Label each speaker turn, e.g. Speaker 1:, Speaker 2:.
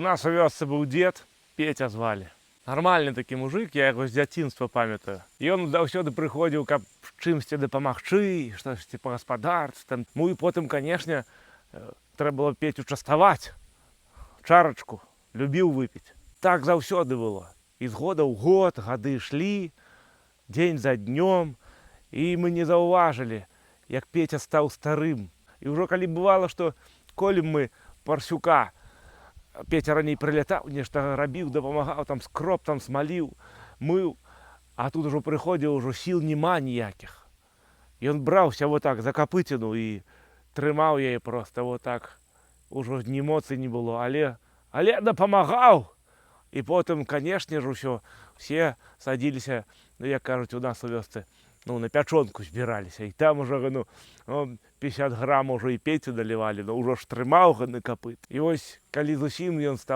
Speaker 1: У нас у вёсцы быў дзед, Петя звалі. Нармальны такі мужик, я яго з дзяцінства памятаю. Ён заўсёды прыходзіў, каб чымсьці дапамагчы, штосьці па гаспадарцы. Ну і потым, канешне, трэба было Петю частаваць. Чарачку любіў выпіць. Так заўсёды было. І з года ў год гады ішлі, дзень за днём, і мы не заўважылі, як Петя стаў старым. І ўжо калі бывала, што колем мы парсюка, Петя раней прылятаў, нешта рабіў, дапамагаў, там скроп там смаліў, мыў, а тут ужо прыходзіў, ужо сіл няма ніякіх. Ён браўся вот так за капыціну і трымаў яе проста вот так. Ужо ні моцы не было, але дапамагаў. І потым, канешне ж, усе садзіліся, як кажуць у нас у вёсцы, на пячонку збіраліся. І там ужо 50 грам ужо і Пецю далівалі, но ўжо ж трымаў капыт. І вось, калі зусім ён стаў